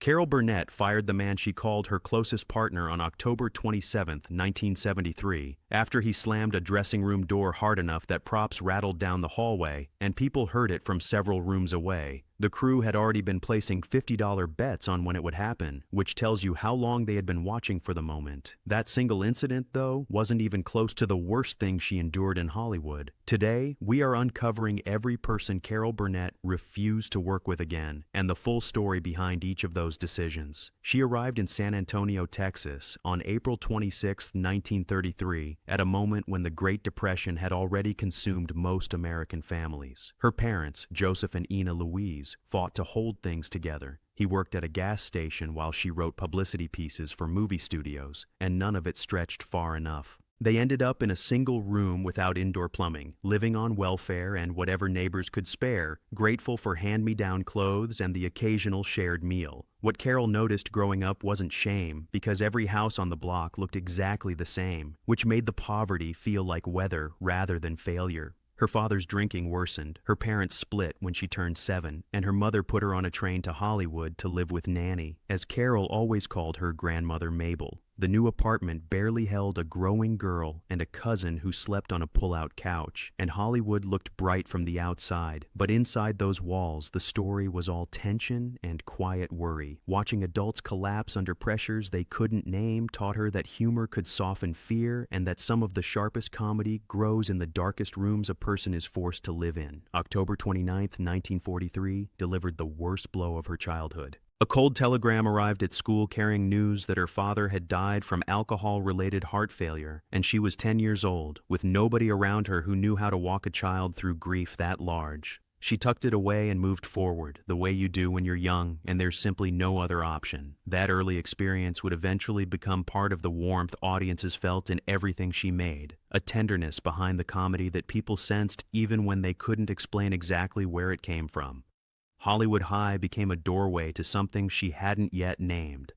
Carol Burnett fired the man she called her closest partner on October 27, 1973, after he slammed a dressing room door hard enough that props rattled down the hallway and people heard it from several rooms away. The crew had already been placing $50 bets on when it would happen, which tells you how long they had been watching for the moment. That single incident, though, wasn't even close to the worst thing she endured in Hollywood. Today, we are uncovering every person Carol Burnett refused to work with again, and the full story behind each of those decisions. She arrived in San Antonio, Texas, on April 26, 1933, at a moment when the Great Depression had already consumed most American families. Her parents, Joseph and Ina Louise, fought to hold things together. He worked at a gas station while she wrote publicity pieces for movie studios, and none of it stretched far enough. They ended up in a single room without indoor plumbing, living on welfare and whatever neighbors could spare, grateful for hand-me-down clothes and the occasional shared meal. What Carol noticed growing up wasn't shame, because every house on the block looked exactly the same, which made the poverty feel like weather rather than failure. Her father's drinking worsened, her parents split when she turned 7, and her mother put her on a train to Hollywood to live with Nanny, as Carol always called her grandmother Mabel. The new apartment barely held a growing girl and a cousin who slept on a pull-out couch, and Hollywood looked bright from the outside. But inside those walls, the story was all tension and quiet worry. Watching adults collapse under pressures they couldn't name taught her that humor could soften fear and that some of the sharpest comedy grows in the darkest rooms a person is forced to live in. October 29, 1943, delivered the worst blow of her childhood. A cold telegram arrived at school carrying news that her father had died from alcohol-related heart failure, and she was 10 years old, with nobody around her who knew how to walk a child through grief that large. She tucked it away and moved forward, the way you do when you're young and there's simply no other option. That early experience would eventually become part of the warmth audiences felt in everything she made, a tenderness behind the comedy that people sensed even when they couldn't explain exactly where it came from. Hollywood High became a doorway to something she hadn't yet named.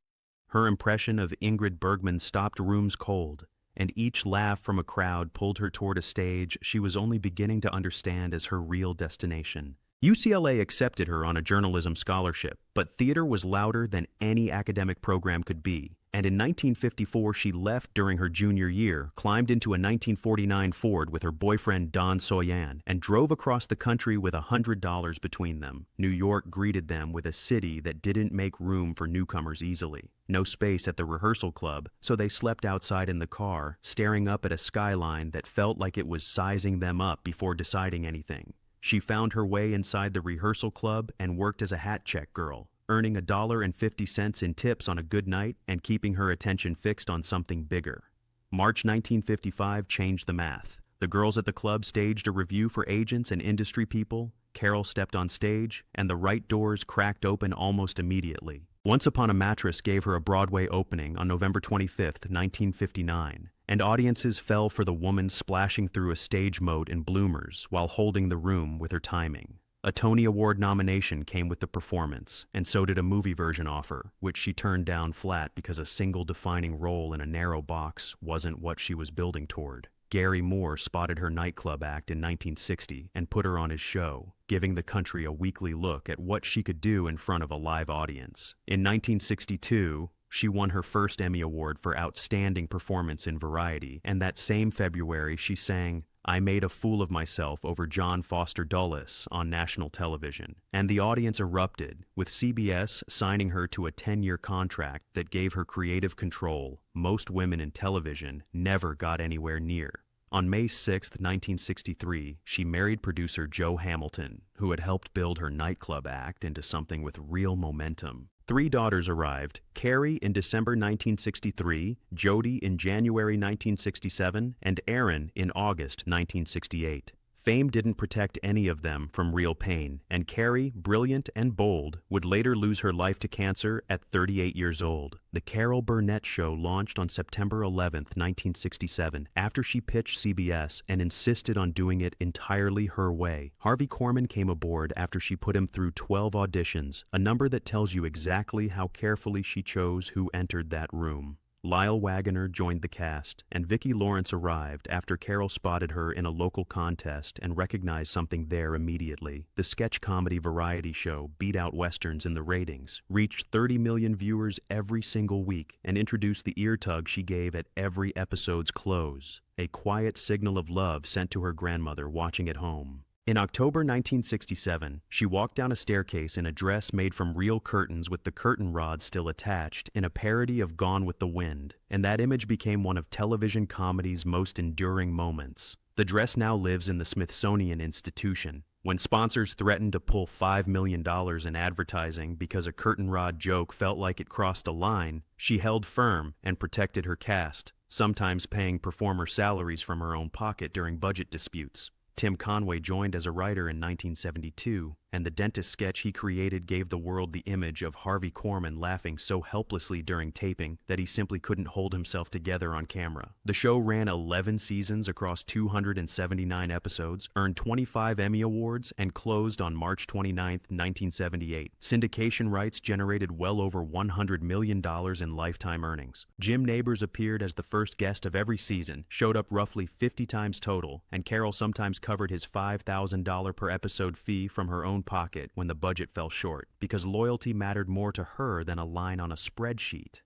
Her impression of Ingrid Bergman stopped rooms cold, and each laugh from a crowd pulled her toward a stage she was only beginning to understand as her real destination. UCLA accepted her on a journalism scholarship, but theater was louder than any academic program could be. And in 1954 she left during her junior year, climbed into a 1949 Ford with her boyfriend Don Soyan, and drove across the country with $100 between them. New York greeted them with a city that didn't make room for newcomers easily. No space at the rehearsal club, so they slept outside in the car, staring up at a skyline that felt like it was sizing them up before deciding anything. She found her way inside the rehearsal club and worked as a hat check girl, earning $1.50 in tips on a good night and keeping her attention fixed on something bigger. March 1955 changed the math. The girls at the club staged a review for agents and industry people. Carol stepped on stage, and the right doors cracked open almost immediately. Once Upon a Mattress gave her a Broadway opening on November 25, 1959, and audiences fell for the woman splashing through a stage moat in bloomers while holding the room with her timing. A Tony Award nomination came with the performance, and so did a movie version offer, which she turned down flat because a single defining role in a narrow box wasn't what she was building toward. Gary Moore spotted her nightclub act in 1960 and put her on his show, giving the country a weekly look at what she could do in front of a live audience. In 1962, she won her first Emmy Award for Outstanding Performance in Variety, and that same February she sang I Made a Fool of Myself over John Foster Dulles on national television, and the audience erupted, with CBS signing her to a 10-year contract that gave her creative control most women in television never got anywhere near. On May 6, 1963, she married producer Joe Hamilton, who had helped build her nightclub act into something with real momentum. 3 daughters arrived, Carrie in December 1963, Jody in January 1967, and Erin in August 1968. Fame didn't protect any of them from real pain, and Carrie, brilliant and bold, would later lose her life to cancer at 38 years old. The Carol Burnett Show launched on September 11, 1967, after she pitched CBS and insisted on doing it entirely her way. Harvey Korman came aboard after she put him through 12 auditions, a number that tells you exactly how carefully she chose who entered that room. Lyle Waggoner joined the cast, and Vicki Lawrence arrived after Carol spotted her in a local contest and recognized something there immediately. The sketch comedy variety show beat out westerns in the ratings, reached 30 million viewers every single week, and introduced the ear tug she gave at every episode's close, a quiet signal of love sent to her grandmother watching at home. In October 1967, she walked down a staircase in a dress made from real curtains with the curtain rod still attached in a parody of Gone with the Wind, and that image became one of television comedy's most enduring moments. The dress now lives in the Smithsonian Institution. When sponsors threatened to pull $5 million in advertising because a curtain rod joke felt like it crossed a line, she held firm and protected her cast, sometimes paying performer salaries from her own pocket during budget disputes. Tim Conway joined as a writer in 1972, and the dentist sketch he created gave the world the image of Harvey Korman laughing so helplessly during taping that he simply couldn't hold himself together on camera. The show ran 11 seasons across 279 episodes, earned 25 Emmy Awards, and closed on March 29, 1978. Syndication rights generated well over $100 million in lifetime earnings. Jim Nabors appeared as the first guest of every season, showed up roughly 50 times total, and Carol sometimes covered his $5,000 per episode fee from her own pocket when the budget fell short, because loyalty mattered more to her than a line on a spreadsheet.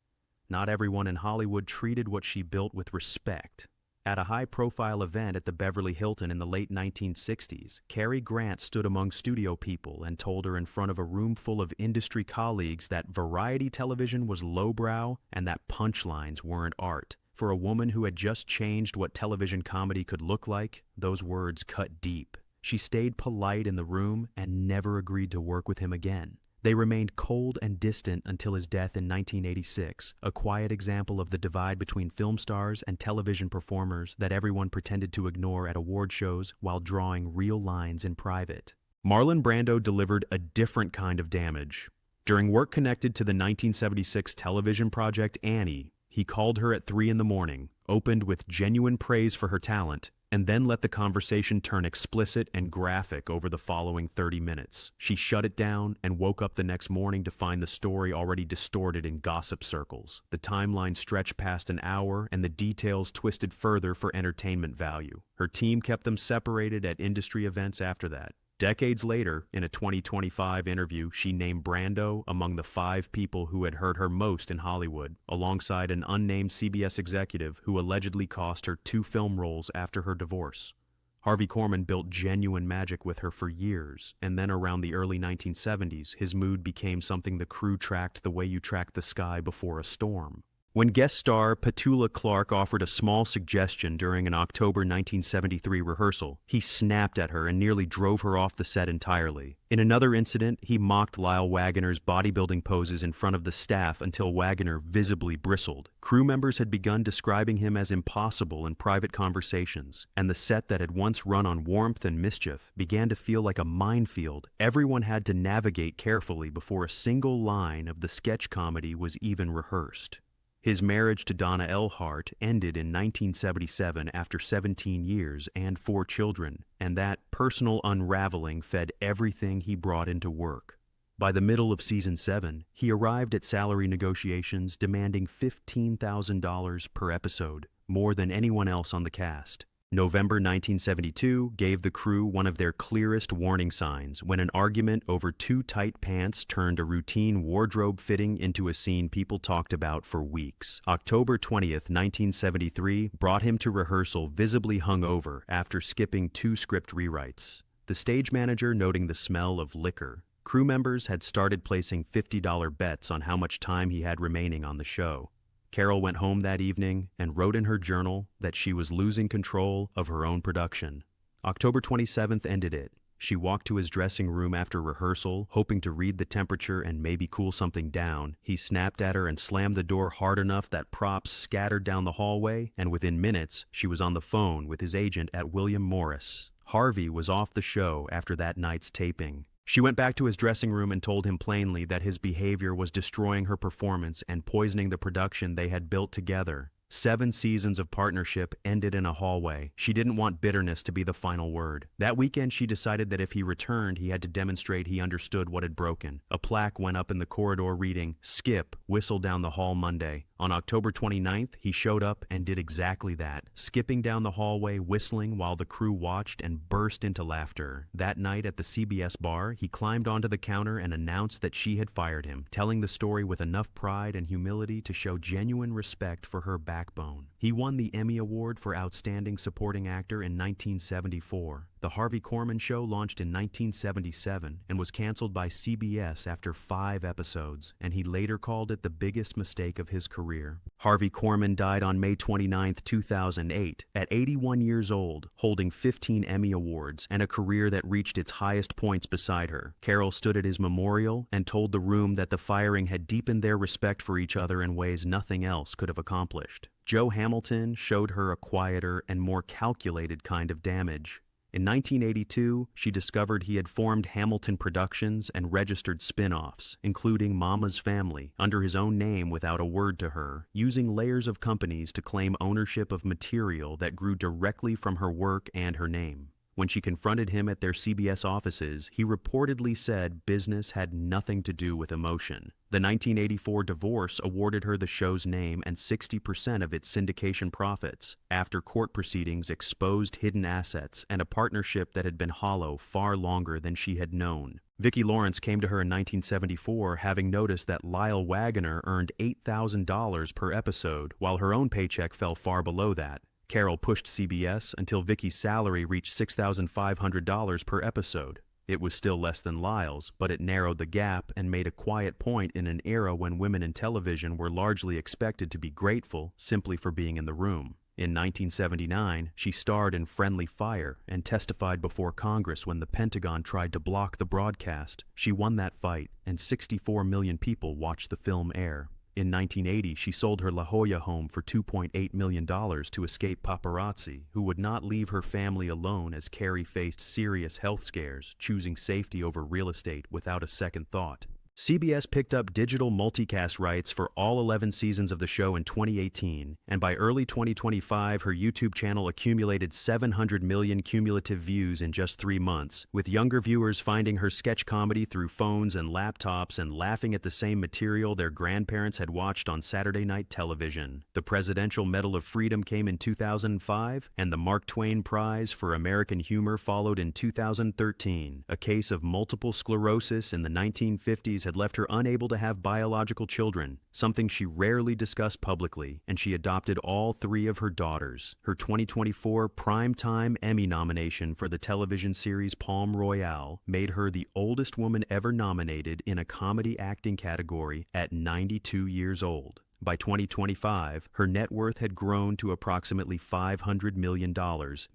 Not everyone in Hollywood treated what she built with respect. At a high-profile event at the Beverly Hilton in the late 1960s, Cary Grant stood among studio people and told her in front of a room full of industry colleagues that variety television was lowbrow and that punchlines weren't art. For a woman who had just changed what television comedy could look like, those words cut deep. She stayed polite in the room and never agreed to work with him again. They remained cold and distant until his death in 1986, a quiet example of the divide between film stars and television performers that everyone pretended to ignore at award shows while drawing real lines in private. Marlon Brando delivered a different kind of damage. During work connected to the 1976 television project Annie, he called her at 3 a.m, opened with genuine praise for her talent, and then let the conversation turn explicit and graphic over the following 30 minutes. She shut it down and woke up the next morning to find the story already distorted in gossip circles. The timeline stretched past an hour and the details twisted further for entertainment value. Her team kept them separated at industry events after that. Decades later, in a 2025 interview, she named Brando among the 5 people who had hurt her most in Hollywood, alongside an unnamed CBS executive who allegedly cost her 2 film roles after her divorce. Harvey Korman built genuine magic with her for years, and then around the early 1970s, his mood became something the crew tracked the way you track the sky before a storm. When guest star Petula Clark offered a small suggestion during an October 1973 rehearsal, he snapped at her and nearly drove her off the set entirely. In another incident, he mocked Lyle Waggoner's bodybuilding poses in front of the staff until Waggoner visibly bristled. Crew members had begun describing him as impossible in private conversations, and the set that had once run on warmth and mischief began to feel like a minefield everyone had to navigate carefully before a single line of the sketch comedy was even rehearsed. His marriage to Donna Earhart ended in 1977 after 17 years and 4 children, and that personal unraveling fed everything he brought into work. By the middle of season 7, he arrived at salary negotiations demanding $15,000 per episode, more than anyone else on the cast. November 1972 gave the crew one of their clearest warning signs when an argument over too tight pants turned a routine wardrobe fitting into a scene people talked about for weeks. October 20th, 1973 brought him to rehearsal visibly hungover after skipping 2 script rewrites. The stage manager noting the smell of liquor. Crew members had started placing $50 bets on how much time he had remaining on the show. Carol went home that evening and wrote in her journal that she was losing control of her own production. October 27th ended it. She walked to his dressing room after rehearsal, hoping to read the temperature and maybe cool something down. He snapped at her and slammed the door hard enough that props scattered down the hallway, and within minutes, she was on the phone with his agent at William Morris. Harvey was off the show after that night's taping. She went back to his dressing room and told him plainly that his behavior was destroying her performance and poisoning the production they had built together. 7 seasons of partnership ended in a hallway. She didn't want bitterness to be the final word. That weekend, she decided that if he returned, he had to demonstrate he understood what had broken. A plaque went up in the corridor reading, "Skip, whistle down the hall Monday." On October 29th, he showed up and did exactly that, skipping down the hallway, whistling while the crew watched and burst into laughter. That night at the CBS bar, he climbed onto the counter and announced that she had fired him, telling the story with enough pride and humility to show genuine respect for her backbone. He won the Emmy Award for Outstanding Supporting Actor in 1974. The Harvey Korman Show launched in 1977 and was canceled by CBS after 5 episodes, and he later called it the biggest mistake of his career. Harvey Korman died on May 29, 2008, at 81 years old, holding 15 Emmy Awards and a career that reached its highest points beside her. Carol stood at his memorial and told the room that the firing had deepened their respect for each other in ways nothing else could have accomplished. Joe Hamilton showed her a quieter and more calculated kind of damage. In 1982, she discovered he had formed Hamilton Productions and registered spin-offs, including Mama's Family, under his own name without a word to her, using layers of companies to claim ownership of material that grew directly from her work and her name. When she confronted him at their CBS offices, he reportedly said business had nothing to do with emotion. The 1984 divorce awarded her the show's name and 60% of its syndication profits, after court proceedings exposed hidden assets and a partnership that had been hollow far longer than she had known. Vicki Lawrence came to her in 1974, having noticed that Lyle Waggoner earned $8,000 per episode, while her own paycheck fell far below that. Carol pushed CBS until Vicki's salary reached $6,500 per episode. It was still less than Lyle's, but it narrowed the gap and made a quiet point in an era when women in television were largely expected to be grateful simply for being in the room. In 1979, she starred in Friendly Fire and testified before Congress when the Pentagon tried to block the broadcast. She won that fight, and 64 million people watched the film air. In 1980, she sold her La Jolla home for $2.8 million to escape paparazzi, who would not leave her family alone as Carrie faced serious health scares, choosing safety over real estate without a second thought. CBS picked up digital multicast rights for all 11 seasons of the show in 2018, and by early 2025, her YouTube channel accumulated 700 million cumulative views in just 3 months, with younger viewers finding her sketch comedy through phones and laptops and laughing at the same material their grandparents had watched on Saturday night television. The Presidential Medal of Freedom came in 2005, and the Mark Twain Prize for American Humor followed in 2013. A case of multiple sclerosis in the 1950s had left her unable to have biological children, something she rarely discussed publicly, and she adopted all 3 of her daughters. Her 2024 Primetime Emmy nomination for the television series Palm Royale made her the oldest woman ever nominated in a comedy acting category at 92 years old. By 2025, her net worth had grown to approximately $500 million,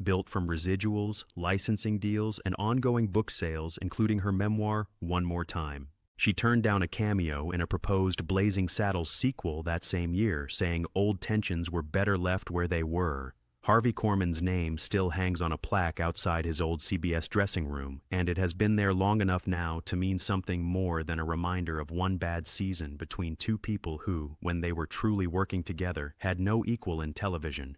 built from residuals, licensing deals, and ongoing book sales, including her memoir, One More Time. She turned down a cameo in a proposed Blazing Saddles sequel that same year, saying old tensions were better left where they were. Harvey Korman's name still hangs on a plaque outside his old CBS dressing room, and it has been there long enough now to mean something more than a reminder of one bad season between 2 people who, when they were truly working together, had no equal in television.